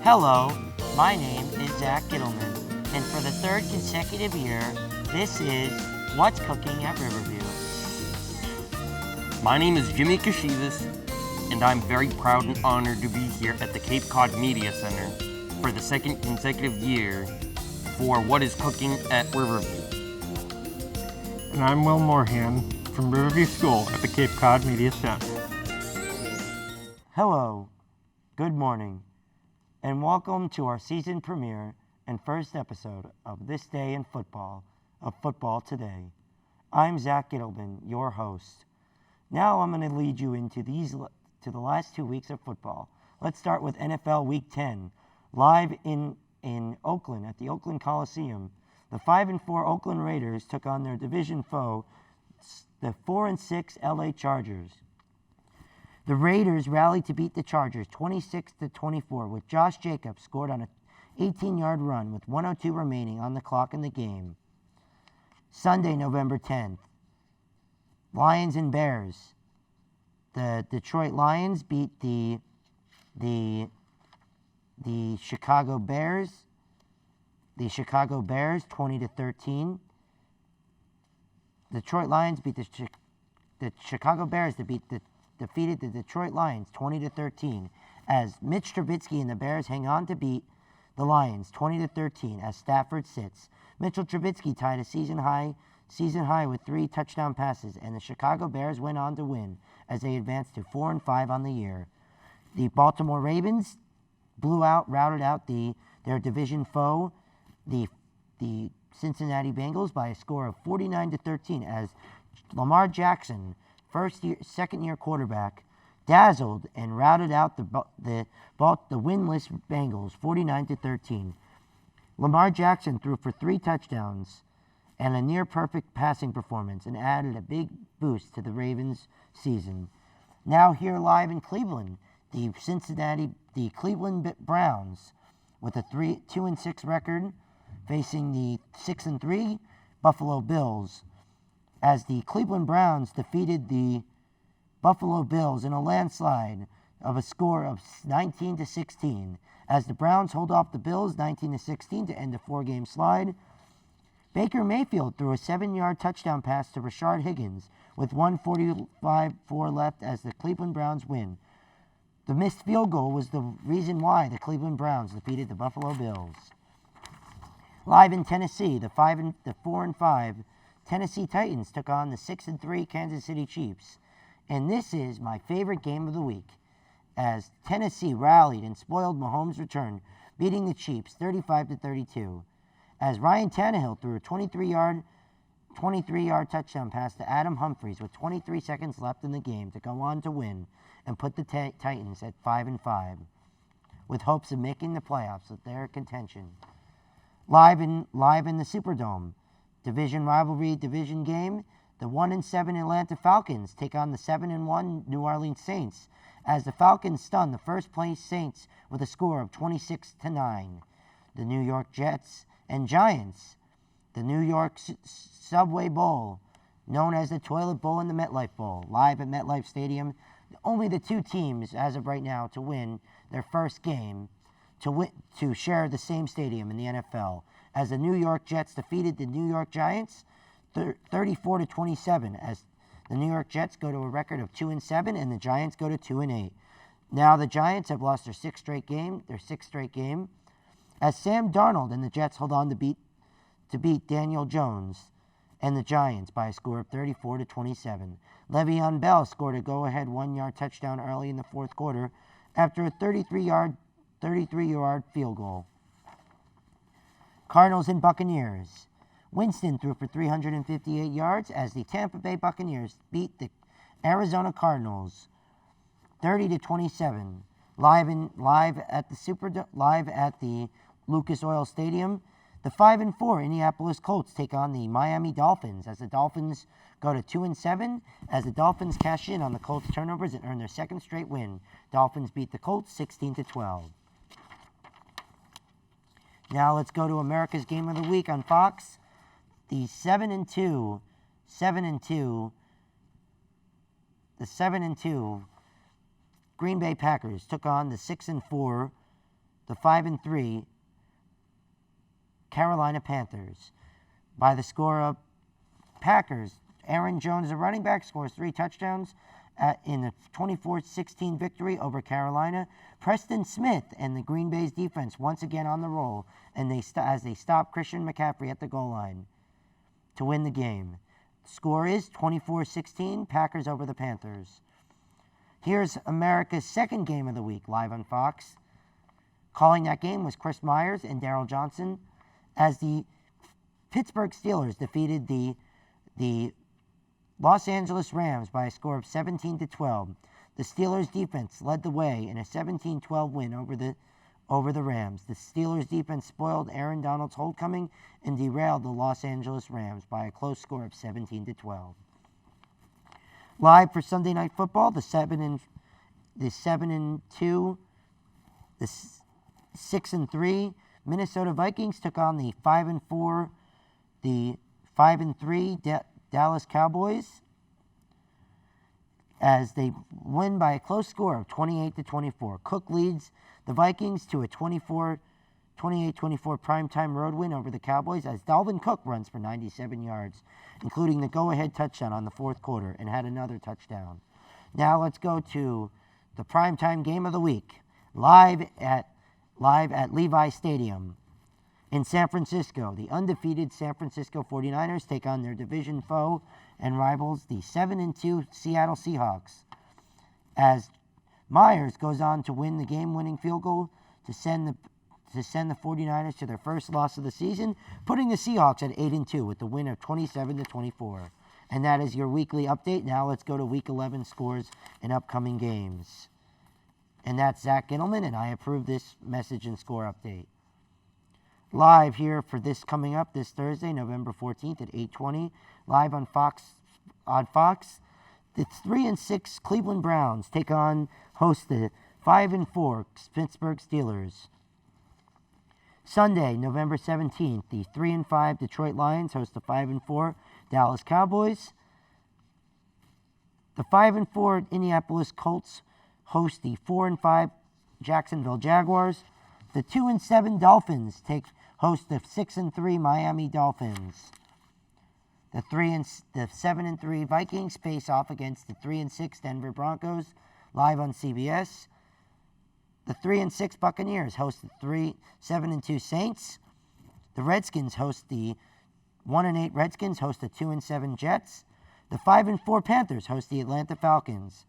Hello, my name is Zack, and for the third consecutive year, this is What's Cooking at Riverview. My name is Jimmy Kashivas, and I'm very proud and honored to be here at the Cape Cod Media Center for the second consecutive year for What is Cooking at Riverview. And I'm Will Moorhan from Riverview School at the Cape Cod Media Center. Hello, good morning, and welcome to our season premiere and first episode of This Day in Football, of Football Today. I'm Zack, your host. Now I'm going to lead you into the last 2 weeks of football. Let's start with NFL Week 10, live in Oakland at the Oakland Coliseum. The 5-4 Oakland Raiders took on their division foe, the 4-6 LA Chargers. The Raiders rallied to beat the Chargers 26-24, with Josh Jacobs scored on an 18-yard run with 1:02 remaining on the clock in the game. Sunday, November 10th, Lions and Bears. The Detroit Lions beat the Chicago Bears. The Chicago Bears 20-13. Detroit Lions beat the Chicago Bears defeated the Detroit Lions 20-13 as Mitch Trubisky and the Bears hang on to beat the Lions 20-13 as Stafford sits. Mitchell Trubisky tied a season high with 3 touchdown passes, and the Chicago Bears went on to win as they advanced to 4-5 on the year. The Baltimore Ravens routed out their division foe, the Cincinnati Bengals, by a score of 49-13 as Lamar Jackson, second-year quarterback, dazzled and routed out the winless Bengals 49-13. Lamar Jackson threw for 3 touchdowns and a near-perfect passing performance and added a big boost to the Ravens' season. Now here live in Cleveland, the Cleveland Browns with a 2-6 record facing the 6-3 Buffalo Bills, as the Cleveland Browns defeated the Buffalo Bills in a landslide of a score of 19-16. As the Browns hold off the Bills 19-16 to end a 4-game slide, Baker Mayfield threw a 7-yard touchdown pass to Rashard Higgins with 1:45 left as the Cleveland Browns win. The missed field goal was the reason why the Cleveland Browns defeated the Buffalo Bills. Live in Tennessee, the 4-5 Tennessee Titans took on the 6-3 Kansas City Chiefs. And this is my favorite game of the week, as Tennessee rallied and spoiled Mahomes' return, beating the Chiefs 35-32. As Ryan Tannehill threw a 23-yard touchdown pass to Adam Humphries with 23 seconds left in the game to go on to win and put the Titans at 5-5, with hopes of making the playoffs with their contention. Live in the Superdome, division rivalry division game, the 1-7 Atlanta Falcons take on the 7-1 New Orleans Saints, as the Falcons stun the first-place Saints with a score of 26-9. The New York Jets and Giants, the New York Subway Bowl, known as the Toilet Bowl and the MetLife Bowl, live at MetLife Stadium. Only the 2 teams, as of right now, to win their first game to share the same stadium in the NFL, as the New York Jets defeated the New York Giants 34-27, as the New York Jets go to a record of 2-7 and the Giants go to 2-8. Now the Giants have lost their sixth straight game, as Sam Darnold and the Jets hold on to beat Daniel Jones and the Giants by a score of 34-27. Le'Veon Bell scored a go-ahead 1-yard touchdown early in the fourth quarter after a 33-yard field goal. Cardinals and Buccaneers. Winston threw for 358 yards as the Tampa Bay Buccaneers beat the Arizona Cardinals 30-27. Live at the Lucas Oil Stadium, the 5-4 Indianapolis Colts take on the Miami Dolphins, as the Dolphins go to 2-7, as the Dolphins cash in on the Colts turnovers and earn their second straight win. Dolphins beat the Colts 16-12. Now let's go to America's Game of the Week on Fox. The 7-2 Green Bay Packers took on the 6-4 the 5-3 Carolina Panthers by the score of Packers. Aaron Jones, the running back, scores 3 touchdowns in the 24-16 victory over Carolina. Preston Smith and the Green Bay's defense once again on the roll, and as they stop Christian McCaffrey at the goal line to win the game. The score is 24-16, Packers over the Panthers. Here's America's second game of the week, live on Fox. Calling that game was Chris Myers and Daryl Johnson, as the Pittsburgh Steelers defeated the Los Angeles Rams by a score of 17-12. The Steelers' defense led the way in a 17-12 win over the Rams. The Steelers' defense spoiled Aaron Donald's homecoming and derailed the Los Angeles Rams by a close score of 17-12. Live for Sunday Night Football, the 7-2, the 6-3 Minnesota Vikings took on the 5-4, the 5-3 Dallas Cowboys, as they win by a close score of 28-24. Cook leads the Vikings to a 28-24 primetime road win over the Cowboys, as Dalvin Cook runs for 97 yards, including the go-ahead touchdown on the fourth quarter, and had another touchdown. Now let's go to the primetime game of the week, live at Levi Stadium in San Francisco. The undefeated San Francisco 49ers take on their division foe and rivals, the 7-2 Seattle Seahawks, as Myers goes on to win the game-winning field goal to send the 49ers to their first loss of the season, putting the Seahawks at 8-2 with the win of 27-24. And that is your weekly update. Now let's go to Week 11 scores and upcoming games. And that's Zack Gittleman, and I approve this message and score update. Live here for this coming up this Thursday, November 14th at 8:20, live on Fox. The 3-6 Cleveland Browns host the 5-4 Pittsburgh Steelers. Sunday, November 17th, the 3-5 Detroit Lions host the 5-4 Dallas Cowboys. The 5-4 Indianapolis Colts host the 4-5 Jacksonville Jaguars. The 2-7 Dolphins host the 6-3 Miami Dolphins. The 7-3 Vikings face off against the 3-6 Denver Broncos, live on CBS. The 3-6 Buccaneers host the 7-2 Saints. The Redskins host the 1-8 Redskins host the 2-7 Jets. The 5-4 Panthers host the Atlanta Falcons.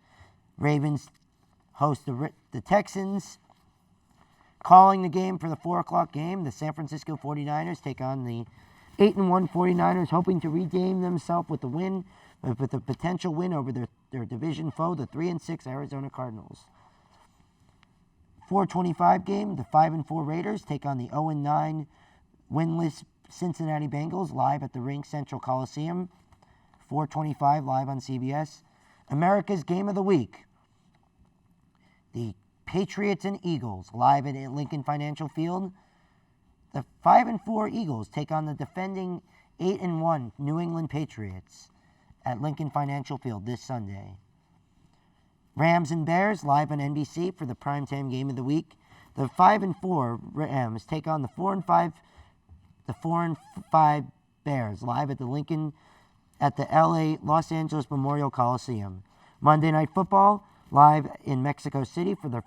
Ravens host the Texans. Calling the game for the 4 o'clock game, the San Francisco 49ers take on the 8-1 49ers, hoping to redeem themselves with a potential win over their division foe, the 3-6 Arizona Cardinals. 4:25 game, the 5-4 Raiders take on the 0-9 winless Cincinnati Bengals, live at the Ring Central Coliseum. 4:25 live on CBS. America's Game of the Week, the Patriots and Eagles, live at Lincoln Financial Field. The 5-4 Eagles take on the defending 8-1 New England Patriots at Lincoln Financial Field this Sunday. Rams and Bears, live on NBC for the primetime game of the week. The 5-4 Rams take on the 4-5 Bears, live at the Los Angeles Memorial Coliseum. Monday Night Football, live in Mexico City for the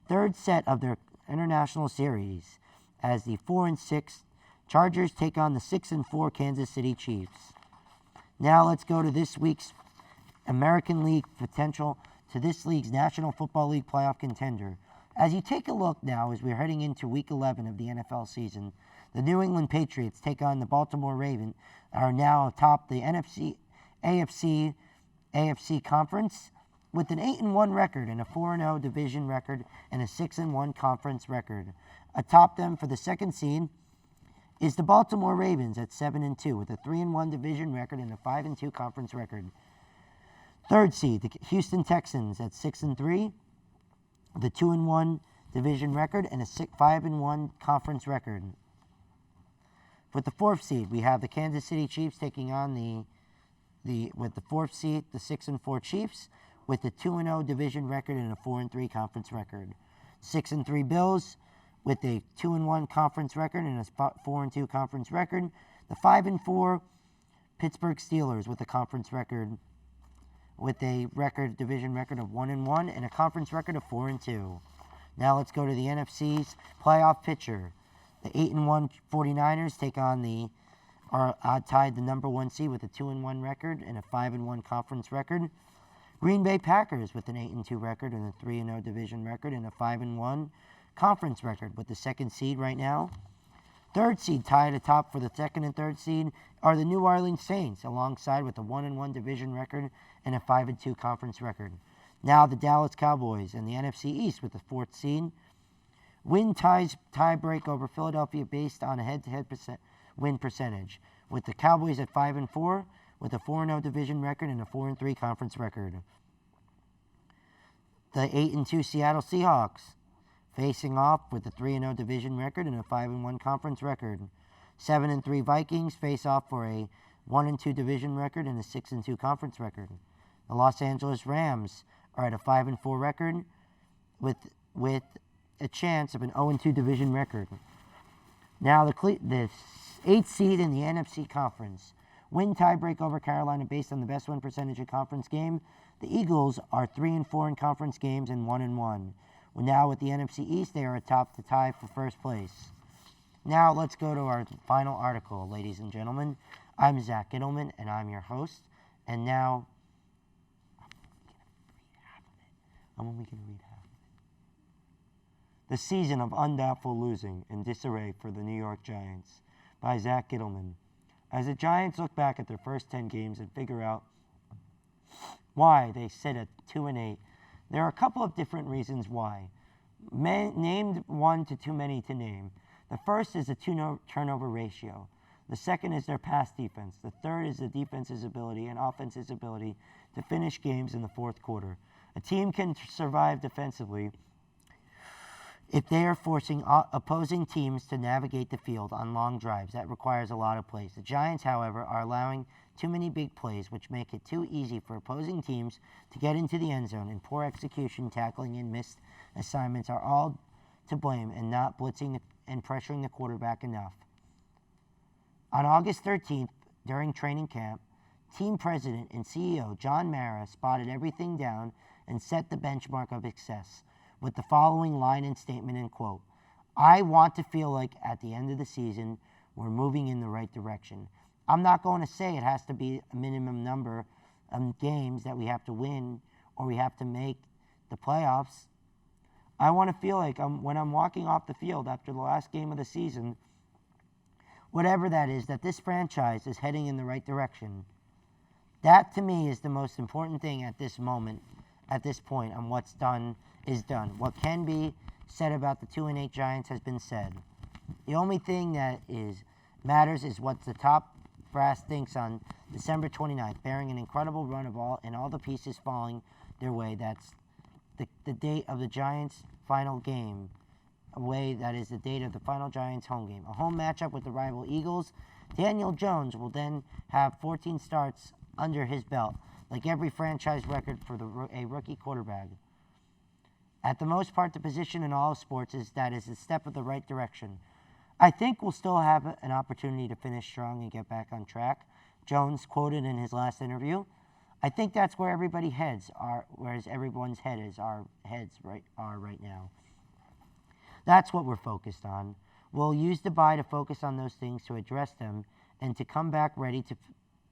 third set of their international series, as the 4-6 Chargers take on the 6-4 Kansas City Chiefs. Now let's go to this week's American League potential, to this league's National Football League playoff contender. As you take a look now, as we're heading into Week 11 of the NFL season, the New England Patriots take on the Baltimore Ravens, are now atop the AFC Conference with an 8-1 record and a 4-0 division record and a 6-1 conference record. Atop them for the second seed is the Baltimore Ravens at 7-2 with a 3-1 division record and a 5-2 conference record. Third seed, the Houston Texans at 6-3, the 2-1 division record and a 5-1 conference record. With the fourth seed, we have the Kansas City Chiefs taking on with the fourth seed, the 6-4 Chiefs, with a 2-0 division record and a 4-3 conference record. 6-3 Bills with a 2-1 conference record and a 4-2 conference record. The 5-4 Pittsburgh Steelers with a conference record, with a division record of 1-1 and a conference record of 4-2. Now let's go to the NFC's playoff picture. The 8-1 49ers take on tied the number 1 seed with a 2-1 record and a 5-1 conference record. Green Bay Packers with an 8-2 record and a 3-0 division record and a 5-1 conference record with the 2nd seed right now. 3rd seed tied atop for the 2nd and 3rd seed are the New Orleans Saints, alongside with a 1-1 division record and a 5-2 conference record. Now the Dallas Cowboys and the NFC East with the 4th seed. Win tiebreak over Philadelphia based on a head-to-head win percentage, with the Cowboys at 5-4 with a 4-0 division record and a 4-3 conference record. The 8-2 Seattle Seahawks facing off with a 3-0 division record and a 5-1 conference record. 7-3 Vikings face off for a 1-2 division record and a 6-2 conference record. The Los Angeles Rams are at a 5-4 record with a chance of an 0-2 division record. Now the 8th seed in the NFC Conference. Win tiebreak over Carolina based on the best win percentage in conference game. The Eagles are 3-4 in conference games and 1-1. Now with the NFC East, they are atop the tie for first place. Now let's go to our final article, ladies and gentlemen. I'm Zack Gittleman, and I'm your host. And now, I'm only going to read half of it. The season of undoubtful losing and disarray for the New York Giants by Zack Gittleman. As the Giants look back at their first 10 games and figure out why they sit at 2-8, there are a couple of different reasons why. Named one to too many to name. The first is the turnover ratio. The second is their pass defense. The third is the defense's ability and offense's ability to finish games in the fourth quarter. A team can survive defensively if they are forcing opposing teams to navigate the field on long drives. That requires a lot of plays. The Giants, however, are allowing too many big plays, which make it too easy for opposing teams to get into the end zone, and poor execution, tackling, and missed assignments are all to blame, and not blitzing and pressuring the quarterback enough. On August 13th, during training camp, team president and CEO John Mara spotted everything down and set the benchmark of success with the following line and statement and quote: "I want to feel like at the end of the season we're moving in the right direction. I'm not going to say it has to be a minimum number of games that we have to win or we have to make the playoffs. I want to feel like when I'm walking off the field after the last game of the season, whatever that is, that this franchise is heading in the right direction. That to me is the most important thing at this moment, at this point, on what's done is done. What can be said about the 2-8 Giants has been said. The only thing that matters is what the top brass thinks on December 29th, bearing an incredible run of all the pieces falling their way. That's the date of the Giants' final game. That is the date of the final Giants home game. A home matchup with the rival Eagles. Daniel Jones will then have 14 starts under his belt, like every franchise record for a rookie quarterback. At the most part, the position in all sports is a step of the right direction. I think we'll still have an opportunity to finish strong and get back on track," Jones quoted in his last interview. "I think that's where everybody's heads are, whereas everyone's heads are right now. That's what we're focused on. We'll use the bye to focus on those things, to address them, and to come back ready to,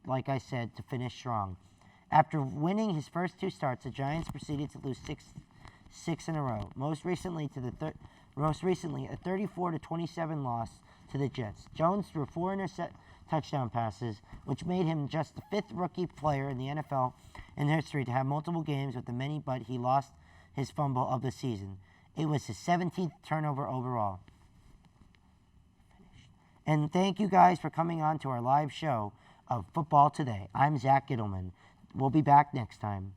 like I said, to finish strong." After winning his first 2 starts, the Giants proceeded to lose six in a row. Most recently, a 34-27 loss to the Jets. Jones threw 4 touchdown passes, which made him just the 5th rookie player in the NFL in history to have multiple games with the many, but he lost his fumble of the season. It was his 17th turnover overall. And thank you guys for coming on to our live show of Football Today. I'm Zack Gittleman. We'll be back next time.